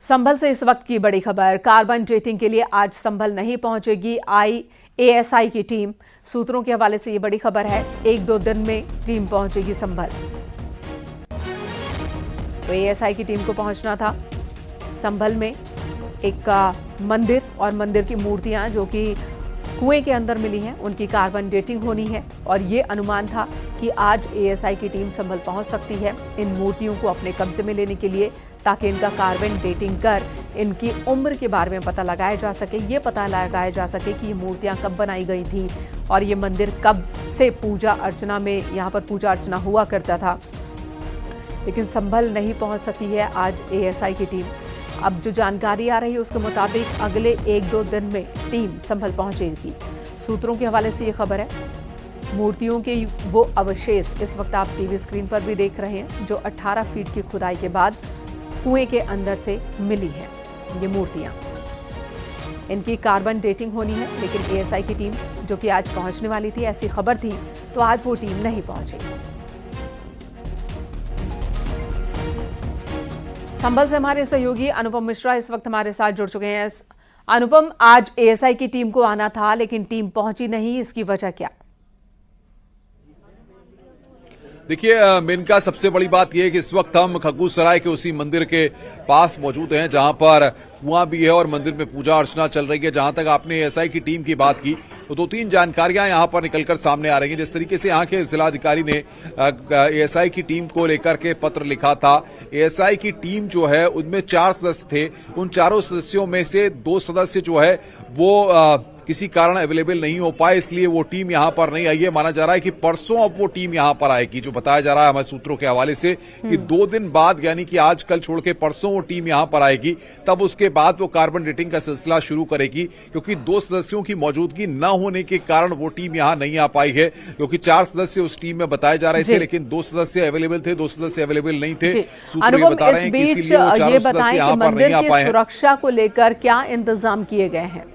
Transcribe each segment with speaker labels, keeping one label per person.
Speaker 1: संभल से इस वक्त की बड़ी खबर। कार्बन डेटिंग के लिए आज संभल नहीं पहुंचेगी एएसआई की टीम। सूत्रों के हवाले से ये बड़ी खबर है। 1-2 दिन में टीम पहुंचेगी संभल। तो एएसआई की टीम को पहुंचना था संभल में। एक मंदिर और मंदिर की मूर्तियां जो कि कुएं के अंदर मिली हैं, उनकी कार्बन डेटिंग होनी है और ये अनुमान था कि आज एएसआई की टीम संभल पहुंच सकती है इन मूर्तियों को अपने कब्जे में लेने के लिए, ताकि इनका कार्बन डेटिंग कर इनकी उम्र के बारे में पता लगाया जा सके। ये पता लगाया जा सके कि ये मूर्तियां कब बनाई गई थी और ये मंदिर कब से पूजा अर्चना में यहाँ पर पूजा अर्चना हुआ करता था। लेकिन संभल नहीं पहुंच सकी है आज एएसआई की टीम। अब जो जानकारी आ रही है उसके मुताबिक अगले 1-2 दिन में टीम संभल पहुंचेगी। सूत्रों के हवाले से ये खबर है। मूर्तियों के वो अवशेष इस वक्त आप टीवी स्क्रीन पर भी देख रहे हैं, जो 18 फीट की खुदाई के बाद कुएं के अंदर से मिली है ये मूर्तियां। इनकी कार्बन डेटिंग होनी है, लेकिन एएसआई की टीम जो कि आज पहुंचने वाली थी, ऐसी खबर थी, तो आज वो टीम नहीं पहुंची। संभल से हमारे सहयोगी अनुपम मिश्रा इस वक्त हमारे साथ जुड़ चुके हैं। अनुपम, आज एएसआई की टीम को आना था लेकिन टीम पहुंची नहीं, इसकी वजह क्या?
Speaker 2: देखिए मेनका सबसे बड़ी बात यह है कि इस वक्त हम खग्गूसराय के उसी मंदिर के पास मौजूद हैं जहां पर कुआं भी है और मंदिर में पूजा अर्चना चल रही है। जहां तक आपने एएसआई की टीम की बात की तो 2-3 जानकारियां यहां पर निकलकर सामने आ रही हैं। जिस तरीके से यहां के जिलाधिकारी ने एएसआई की टीम को लेकर के पत्र लिखा था। एएसआई की टीम जो है उनमें 4 सदस्य थे। उन चारों सदस्यों में से 2 सदस्य जो है वो किसी कारण अवेलेबल नहीं हो पाए, इसलिए वो टीम यहां पर नहीं आई है। माना जा रहा है कि परसों अब वो टीम यहां पर आएगी। जो बताया जा रहा है हमारे सूत्रों के हवाले से कि 2 दिन बाद, यानी कि आज कल छोड़ के परसों वो टीम यहां पर आएगी। तब उसके बाद वो कार्बन डेटिंग का सिलसिला शुरू करेगी, क्योंकि 2 सदस्यों की मौजूदगी न होने के कारण वो टीम यहां नहीं आ पाई है। क्योंकि 4 सदस्य उस टीम में बताए जा रहे थे, लेकिन 2 सदस्य अवेलेबल थे, 2 सदस्य अवेलेबल नहीं थे। सूत्र ये बता रहे हैं कि इसीलिए वो 4 सदस्य यहां पर नहीं आ पाए हैं।
Speaker 1: सुरक्षा को लेकर क्या इंतजाम किए गए हैं?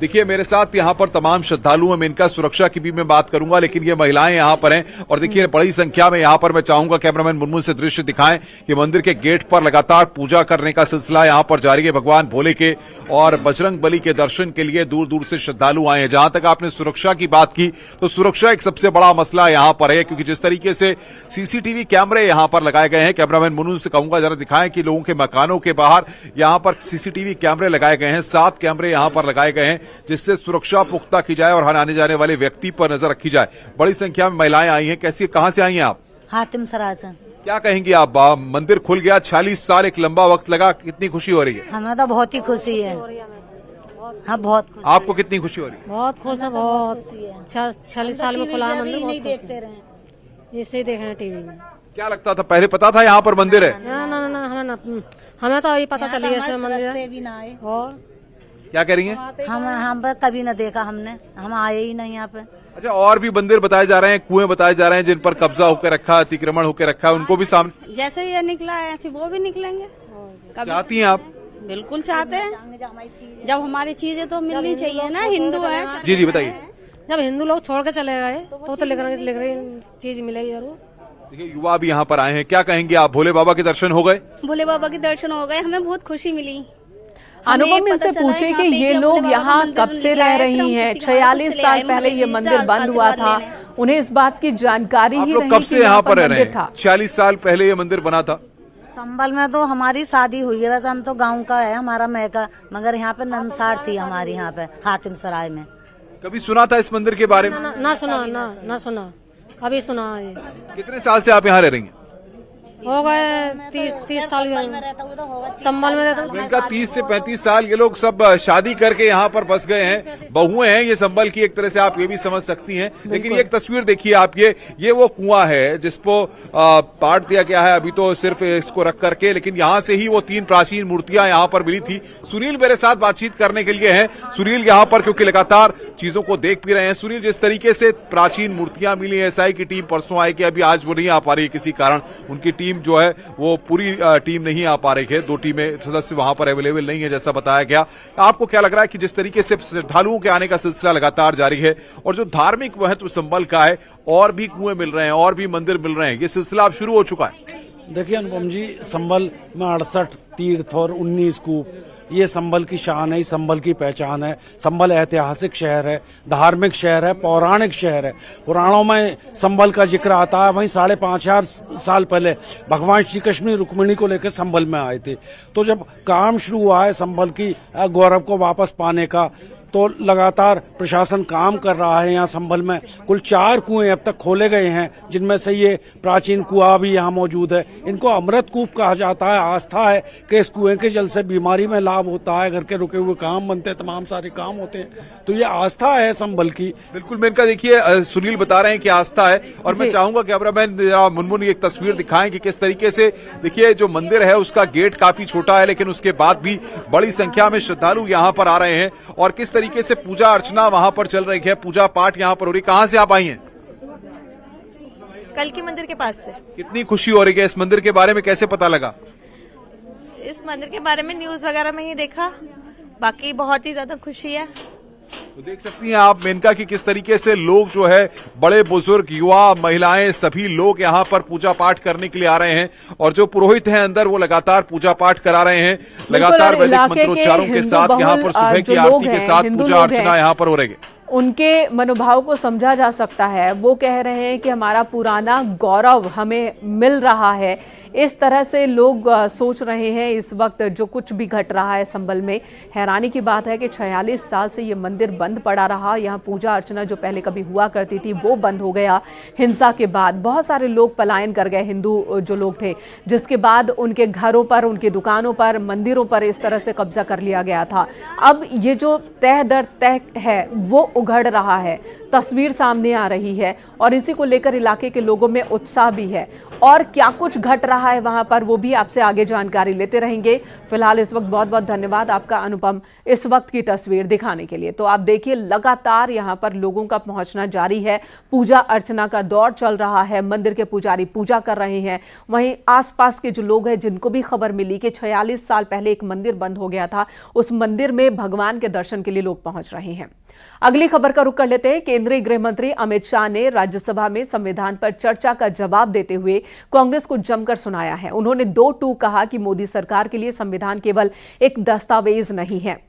Speaker 2: देखिए मेरे साथ यहां पर तमाम श्रद्धालु हैं। मैं इनका सुरक्षा की भी मैं बात करूंगा, लेकिन ये महिलाएं यहां पर हैं और देखिए बड़ी संख्या में यहां पर मैं चाहूंगा कैमरामैन मुनमुन से दृश्य दिखाएं कि मंदिर के गेट पर लगातार पूजा करने का सिलसिला यहां पर जारी है भगवान भोले के, और बजरंग बली के दर्शन के लिए दूर दूर से श्रद्धालु आए हैं। जहां तक आपने सुरक्षा की बात की तो सुरक्षा एक सबसे बड़ा मसला यहां पर है, क्योंकि जिस तरीके से सीसीटीवी कैमरे यहां पर लगाए गए हैं, कैमरामैन मुनमुन से कहूंगा जरा दिखाएं कि लोगों के मकानों के बाहर यहां पर सीसीटीवी कैमरे लगाए गए हैं। 7 कैमरे यहां पर लगाए गए हैं, जिससे सुरक्षा पुख्ता की जाए और आने जाने वाले व्यक्ति पर नजर रखी जाए। बड़ी संख्या में महिलाएं आई हैं। कैसी, कहां से आई हैं आप?
Speaker 3: हातिम सराय से।
Speaker 2: क्या कहेंगी आप? मंदिर खुल गया, 46 साल एक लंबा वक्त लगा, कितनी खुशी हो रही है?
Speaker 3: हमें तो बहुत ही खुशी है। हाँ बहुत खुशी।
Speaker 2: आपको कितनी खुशी हो रही है?
Speaker 4: बहुत खुश है, बहुत 46 साल में खुला मंदिर, नहीं देखते रहे, इसे देखे हैं टीवी में।
Speaker 2: क्या लगता था, पहले पता था यहाँ पर मंदिर है?
Speaker 4: ना हमें तो अभी पता चली है मंदिर। और
Speaker 2: क्या कह रही हैं?
Speaker 3: हम पर कभी न देखा हमने, हम आए ही नहीं यहाँ पे।
Speaker 2: अच्छा, और भी मंदिर बताए जा रहे हैं, कुएं बताए जा रहे हैं जिन पर कब्जा होकर रखा, अतिक्रमण होकर रखा है, उनको भी सामने
Speaker 5: जैसे ये निकला है ऐसे वो भी निकलेंगे।
Speaker 2: चाहती हैं आप?
Speaker 5: बिल्कुल चाहते हैं। जब हमारी चीजें तो मिलनी चाहिए ना, हिंदू है।
Speaker 2: जी जी बताइए।
Speaker 4: जब हिंदू लोग छोड़ के चले गए तो लिख रहे चीज मिलेगी जरूर।
Speaker 2: देखिए युवा भी यहाँ पर आए हैं, क्या कहेंगे आप? भोले बाबा के दर्शन हो गए?
Speaker 6: भोले बाबा के दर्शन हो गए, हमें बहुत खुशी मिली।
Speaker 1: अनुपम इनसे पूछे कि ये लोग यहाँ कब से रह रही हैं? 46 साल पहले ये मंदिर बंद हुआ था, उन्हें इस बात की जानकारी ही नहीं
Speaker 2: कब से यहाँ पर रह रहे हैं? 46 साल पहले ये मंदिर बना था।
Speaker 3: संभल में तो हमारी शादी हुई है, वैसे हम तो गांव का है हमारा मैका, मगर यहाँ पे नमसार थी हमारी, यहाँ पे हातिम सराय में।
Speaker 2: कभी सुना था इस मंदिर के बारे में?
Speaker 4: ना सुना, अभी सुना है।
Speaker 2: कितने साल से आप यहाँ रह रही हैं?
Speaker 4: हो गए 30 साल संभल में रहता हूँ।
Speaker 2: इनका 30 से 35 साल ये लोग सब शादी करके यहाँ पर बस गए हैं, बहुएं हैं ये संभल की, एक तरह से आप ये भी समझ सकती हैं। लेकिन ये एक तस्वीर देखिए आप, ये वो कुआं है जिसको पाट दिया गया है अभी तो सिर्फ इसको रख करके, लेकिन यहाँ से ही वो 3 प्राचीन मूर्तियां यहाँ पर मिली थी। सुनील मेरे साथ बातचीत करने के लिए हैं। सुनील यहाँ पर क्योंकि लगातार चीजों को देख भी रहे हैं। सुनील, जिस तरीके से प्राचीन मूर्तियां मिली, एएसआई की टीम परसों आएगी, अभी आज वो नहीं आ पा रही है किसी कारण, उनकी टीम जो है वो पूरी टीम नहीं आ पा रही है। 2 टीमें सदस्य वहां पर अवेलेबल नहीं है जैसा बताया गया। आपको क्या लग रहा है कि जिस तरीके से श्रद्धालुओं के आने का सिलसिला लगातार जारी है और जो धार्मिक महत्व संभल का है, और भी कुएं मिल रहे हैं और भी मंदिर मिल रहे हैं, ये सिलसिला अब शुरू हो चुका है?
Speaker 7: देखिए अनुपम जी, संभल में 68 तीर्थ और 19 कूप, ये संभल की शान है, संभल की पहचान है। संभल ऐतिहासिक शहर है, धार्मिक शहर है, पौराणिक शहर है। पुराणों में संभल का जिक्र आता है। वहीं 5,500 साल पहले भगवान श्री कृष्ण रुक्मिणी को लेकर संभल में आए थे। तो जब काम शुरू हुआ है संभल की गौरव को वापस पाने का, तो लगातार प्रशासन काम कर रहा है। यहाँ संभल में कुल 4 कुएं अब तक खोले गए हैं, जिनमें से ये प्राचीन कुआं भी यहाँ मौजूद है। इनको अमृत कूप कहा जाता है। आस्था है कि इस कुएं के जल से बीमारी में लाभ होता है, घर के रुके हुए काम बनते हैं, तमाम सारे काम होते हैं। तो ये आस्था है संभल की।
Speaker 2: बिल्कुल मेनका, देखिए सुनील बता रहे हैं कि आस्था है, और मैं चाहूंगा कैमरामैन मुनमुन एक तस्वीर दिखाएं कि किस तरीके से, देखिए जो मंदिर है उसका गेट काफी छोटा है, लेकिन उसके बाद भी बड़ी संख्या में श्रद्धालु यहाँ पर आ रहे हैं और किस तरीके से पूजा अर्चना वहां पर चल रही है, पूजा पाठ यहाँ पर हो रही। कहां से आप आई हैं?
Speaker 8: कल के मंदिर के पास से।
Speaker 2: कितनी खुशी हो रही है? इस मंदिर के बारे में कैसे पता लगा?
Speaker 8: इस मंदिर के बारे में न्यूज वगैरह में ही देखा, बाकी बहुत ही ज्यादा खुशी है।
Speaker 2: तो देख सकती हैं आप मेनका कि किस तरीके से लोग जो है, बड़े बुजुर्ग, युवा, महिलाएं, सभी लोग यहाँ पर पूजा पाठ करने के लिए आ रहे हैं और जो पुरोहित हैं अंदर वो लगातार पूजा पाठ करा रहे हैं। लगातार वैदिक मंत्रोच्चारों के साथ यहाँ पर सुबह की आरती के साथ पूजा अर्चना यहाँ पर हो रही है।
Speaker 1: उनके मनोभाव को समझा जा सकता है। वो कह रहे हैं कि हमारा पुराना गौरव हमें मिल रहा है। इस तरह से लोग सोच रहे हैं इस वक्त जो कुछ भी घट रहा है संभल में। हैरानी की बात है कि 46 साल से ये मंदिर बंद पड़ा रहा। यहाँ पूजा अर्चना जो पहले कभी हुआ करती थी वो बंद हो गया। हिंसा के बाद बहुत सारे लोग पलायन कर गए, हिंदू जो लोग थे, जिसके बाद उनके घरों पर, उनकी दुकानों पर, मंदिरों पर इस तरह से कब्जा कर लिया गया था। अब ये जो तह दर तह है वो उघड़ रहा है, तस्वीर सामने आ रही है और इसी को लेकर इलाके के लोगों में उत्साह भी है। और क्या कुछ घट रहा है वहां पर वो भी आपसे आगे जानकारी लेते रहेंगे। फिलहाल इस वक्त बहुत बहुत धन्यवाद आपका अनुपम, इस वक्त की तस्वीर दिखाने के लिए। तो आप देखिए लगातार यहां पर लोगों का पहुंचना जारी है। पूजा अर्चना का दौर चल रहा है, मंदिर के पुजारी पूजा कर रहे हैं। वहीं आसपास के जो लोग हैं जिनको भी खबर मिली कि 46 साल पहले एक मंदिर बंद हो गया था, उस मंदिर में भगवान के दर्शन के लिए लोग पहुंच रहे हैं। अगली खबर का रुख कर लेते हैं। केंद्रीय गृह मंत्री अमित शाह ने राज्यसभा में संविधान पर चर्चा का जवाब देते हुए कांग्रेस को जमकर सुनाया है। उन्होंने 2 टूक कहा कि मोदी सरकार के लिए संविधान केवल एक दस्तावेज नहीं है,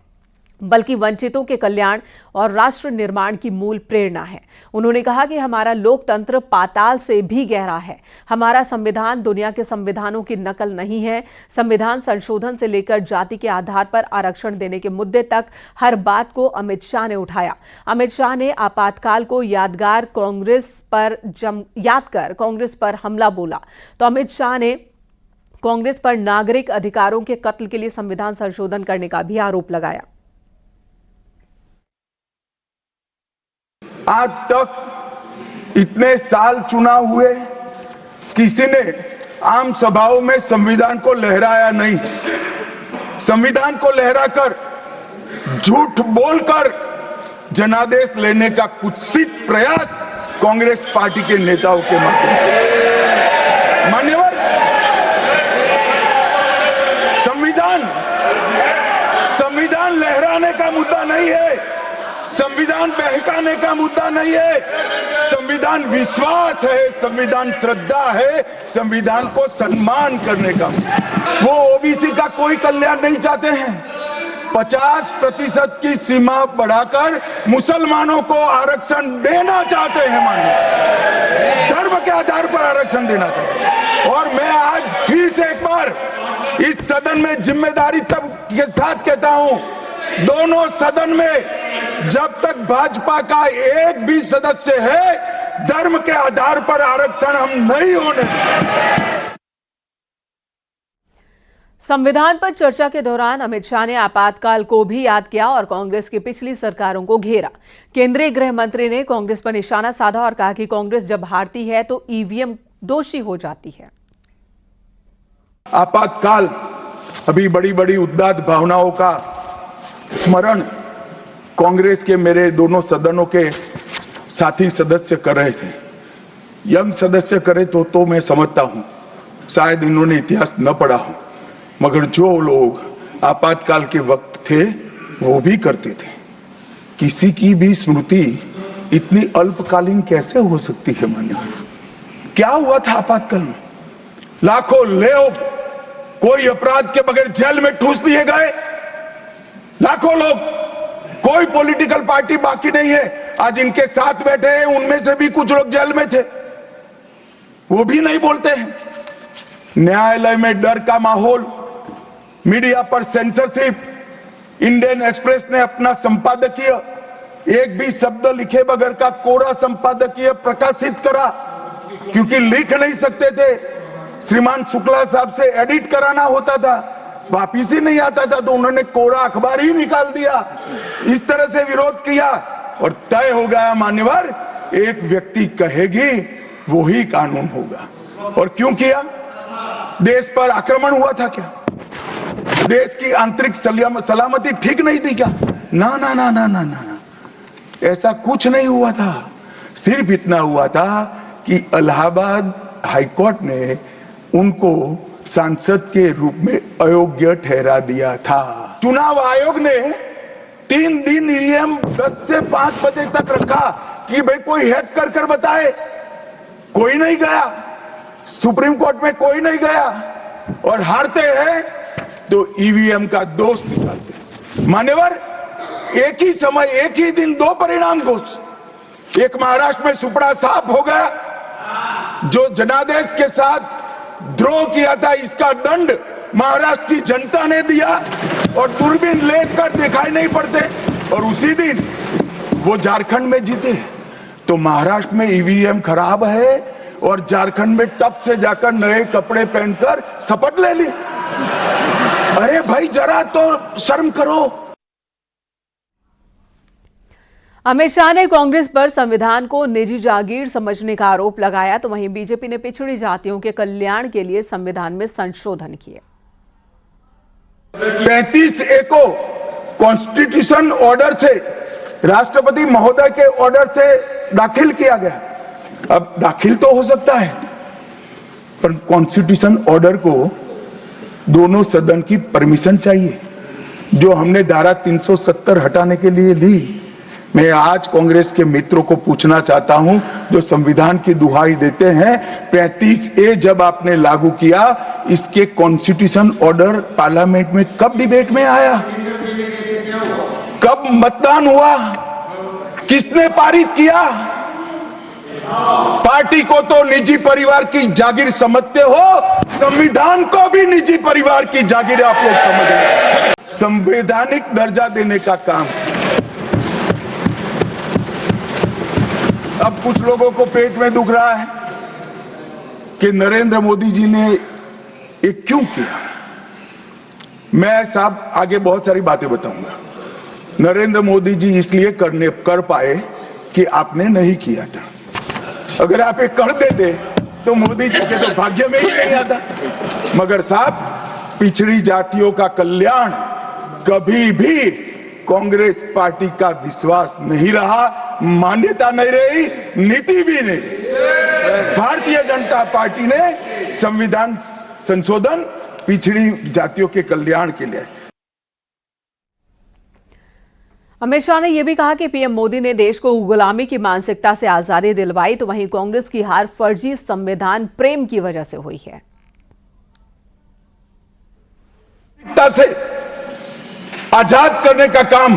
Speaker 1: बल्कि वंचितों के कल्याण और राष्ट्र निर्माण की मूल प्रेरणा है। उन्होंने कहा कि हमारा लोकतंत्र पाताल से भी गहरा है। हमारा संविधान दुनिया के संविधानों की नकल नहीं है। संविधान संशोधन से लेकर जाति के आधार पर आरक्षण देने के मुद्दे तक हर बात को अमित शाह ने उठाया। अमित शाह ने आपातकाल को यादकर कांग्रेस पर हमला बोला। तो अमित शाह ने कांग्रेस पर नागरिक अधिकारों के कत्ल के लिए संविधान संशोधन करने का भी आरोप लगाया।
Speaker 9: आज तक इतने साल चुनाव हुए, किसी ने आम सभाओं में संविधान को लहराया नहीं। संविधान को लहराकर, झूठ बोलकर जनादेश लेने का कुत्सित प्रयास कांग्रेस पार्टी के नेताओं के माध्यम से। मान्यवर, संविधान लहराने का मुद्दा नहीं है, संविधान बहकाने का मुद्दा नहीं है। संविधान विश्वास है, संविधान श्रद्धा है, संविधान को सम्मान करने का। वो ओबीसी का कोई कल्याण नहीं चाहते हैं। 50% की सीमा बढ़ाकर मुसलमानों को आरक्षण देना चाहते हैं। मानिए, धर्म के आधार पर आरक्षण देना चाहते हैं। और मैं आज फिर से एक बार इस सदन में जिम्मेदारी तब के साथ कहता हूं, दोनों सदन में जब तक भाजपा का एक भी सदस्य है, धर्म के आधार पर आरक्षण हम नहीं होने देंगे।
Speaker 1: संविधान पर चर्चा के दौरान अमित शाह ने आपातकाल को भी याद किया और कांग्रेस की पिछली सरकारों को घेरा। केंद्रीय गृह मंत्री ने कांग्रेस पर निशाना साधा और कहा कि कांग्रेस जब हारती है तो ईवीएम दोषी हो जाती है।
Speaker 9: आपातकाल, अभी बड़ी बड़ी उद्दात भावनाओं का स्मरण कांग्रेस के मेरे दोनों सदनों के साथी सदस्य कर रहे थे। यंग सदस्य करे तो मैं समझता हूं, शायद इन्होंने इतिहास न पढ़ा हो, मगर जो लोग आपातकाल के वक्त थे वो भी करते थे। किसी की भी स्मृति इतनी अल्पकालीन कैसे हो सकती है? मान्य, क्या हुआ था आपातकाल में? लाखों लोग कोई अपराध के बगैर जेल में ठूस दिए गए, लाखों लोग, कोई पॉलिटिकल पार्टी बाकी नहीं है। आज इनके साथ बैठे हैं, उनमें से भी कुछ लोग जेल में थे, वो भी नहीं बोलते हैं। न्यायालय में डर का माहौल, मीडिया पर सेंसरशिप। इंडियन एक्सप्रेस ने अपना संपादकीय एक भी शब्द लिखे बगैर का कोरा संपादकीय प्रकाशित करा, क्योंकि लिख नहीं सकते थे। श्रीमान शुक्ला साहब से एडिट कराना होता था, वापिस ही नहीं आता था, तो उन्होंने कोरा अखबार ही निकाल दिया। इस तरह से विरोध किया और तय हो गया, मान्यवर, एक व्यक्ति कहेगी वही कानून होगा। और क्यों किया? देश पर आक्रमण हुआ था क्या? देश की आंतरिक सलामती ठीक नहीं थी क्या? ना ना ना ना ना ना, ऐसा कुछ नहीं हुआ था। सिर्फ इतना हुआ था कि इलाहाबाद हाईकोर्ट ने उनको सांसद के रूप में अयोग्य ठहरा दिया था। चुनाव आयोग ने 3 दिन ईवीएम 10 से 5 बजे तक रखा कि भाई कोई हैक कर बताए। कोई नहीं गया, सुप्रीम कोर्ट में कोई नहीं गया, और हारते हैं तो ईवीएम का दोष निकालते। मान्यवर, एक ही समय, एक ही दिन 2 परिणाम घोषित। एक महाराष्ट्र में सुपड़ा साफ हो गया, जो जनादेश के साथ द्रोह किया था, इसका दंड महाराष्ट्र की जनता ने दिया और दूरबीन लेकर दिखाई नहीं पड़ते। और उसी दिन वो झारखंड में जीते। तो महाराष्ट्र में ईवीएम खराब है और झारखंड में टप से जाकर नए कपड़े पहनकर शपथ ले ली। अरे भाई, जरा तो शर्म करो।
Speaker 1: अमित शाह ने कांग्रेस पर संविधान को निजी जागीर समझने का आरोप लगाया, तो वहीं बीजेपी ने पिछड़ी जातियों के कल्याण के लिए संविधान में संशोधन किए।
Speaker 9: 35A को कॉन्स्टिट्यूशन ऑर्डर से, राष्ट्रपति महोदय के ऑर्डर से दाखिल किया गया। अब दाखिल तो हो सकता है, पर कॉन्स्टिट्यूशन ऑर्डर को दोनों सदन की परमिशन चाहिए, जो हमने धारा 370 हटाने के लिए ली। मैं आज कांग्रेस के मित्रों को पूछना चाहता हूं, जो संविधान की दुहाई देते हैं, 35A जब आपने लागू किया, इसके कॉन्स्टिट्यूशन ऑर्डर पार्लियामेंट में कब डिबेट में आया? कब मतदान हुआ? किसने पारित किया? पार्टी को तो निजी परिवार की जागीर समझते हो, संविधान को भी निजी परिवार की जागीर आप लोग समझ रहे। संवैधानिक दर्जा देने का काम। अब कुछ लोगों को पेट में दुख रहा है कि नरेंद्र मोदी जी ने ये क्यों किया। मैं साहब आगे बहुत सारी बातें बताऊंगा। नरेंद्र मोदी जी इसलिए कर पाए कि आपने नहीं किया था। अगर आप ये कर देते तो मोदी जी के तो भाग्य में ही नहीं आता। मगर साहब, पिछड़ी जातियों का कल्याण कभी भी कांग्रेस पार्टी का विश्वास नहीं रहा, मान्यता नहीं रही, नीति भी नहीं। भारतीय जनता पार्टी ने संविधान संशोधन पिछड़ी जातियों के कल्याण के लिए।
Speaker 1: अमित शाह ने यह भी कहा कि पीएम मोदी ने देश को गुलामी की मानसिकता से आजादी दिलवाई, तो वहीं कांग्रेस की हार फर्जी संविधान प्रेम की वजह से हुई है।
Speaker 9: से आजाद करने का काम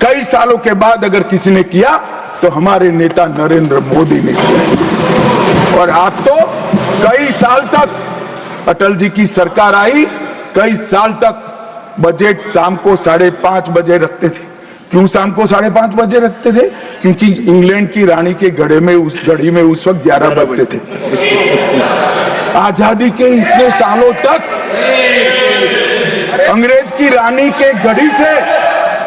Speaker 9: कई सालों के बाद अगर किसी ने किया तो हमारे नेता नरेंद्र मोदी ने किया। और आप तो कई साल तक अटल जी की सरकार आई, कई साल तक बजट शाम को 5:30 बजे रखते थे। क्यों शाम को 5:30 बजे रखते थे? क्योंकि इंग्लैंड की रानी के घड़ी में उस वक्त 11 बजते थे। आजादी के इतने सालों तक अंग्रेज की रानी के घड़ी से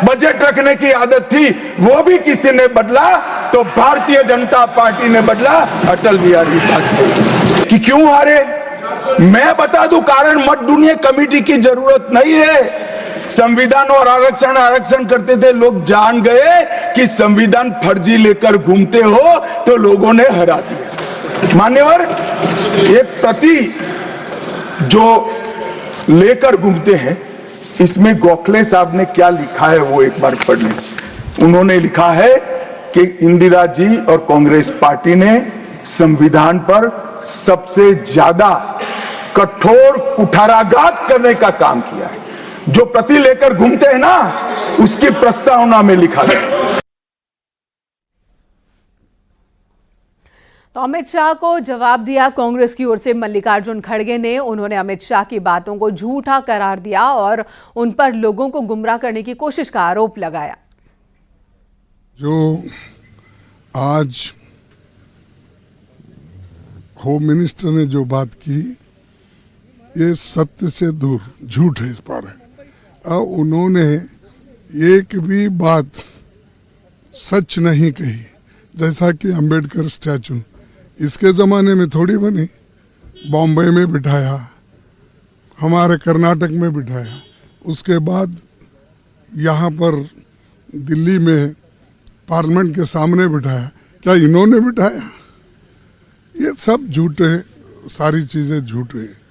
Speaker 9: बजट रखने की आदत थी, वो भी किसी ने बदला तो भारतीय जनता पार्टी ने बदला, अटल बिहारी वाजपेयी। कि क्यों हारे? मैं बता दूं कारण, मत ढूंढिए, कमेटी की जरूरत नहीं है। संविधान और आरक्षण करते थे, लोग जान गए कि संविधान फर्जी लेकर घूमते हो तो लोगों ने हरा दिया। मान्यवर, ये प्रति जो लेकर घूमते हैं, इसमें गोखले साहब ने क्या लिखा है वो एक बार पढ़ लें। उन्होंने लिखा है कि इंदिरा जी और कांग्रेस पार्टी ने संविधान पर सबसे ज्यादा कठोर कुठाराघात करने का काम किया है। जो प्रति लेकर घूमते हैं ना, उसकी प्रस्तावना में लिखा गया।
Speaker 1: तो अमित शाह को जवाब दिया कांग्रेस की ओर से मल्लिकार्जुन खड़गे ने। उन्होंने अमित शाह की बातों को झूठा करार दिया और उन पर लोगों को गुमराह करने की कोशिश का आरोप लगाया।
Speaker 10: जो आज होम मिनिस्टर ने जो बात की, ये सत्य से दूर झूठ है इस पर है। और उन्होंने एक भी बात सच नहीं कही। जैसा कि अंबेडकर स्टैचू इसके ज़माने में थोड़ी बनी, बॉम्बे में बिठाया, हमारे कर्नाटक में बिठाया, उसके बाद यहाँ पर दिल्ली में पार्लियामेंट के सामने बिठाया। क्या इन्होंने बिठाया? ये सब झूठ है, सारी चीज़ें झूठ है।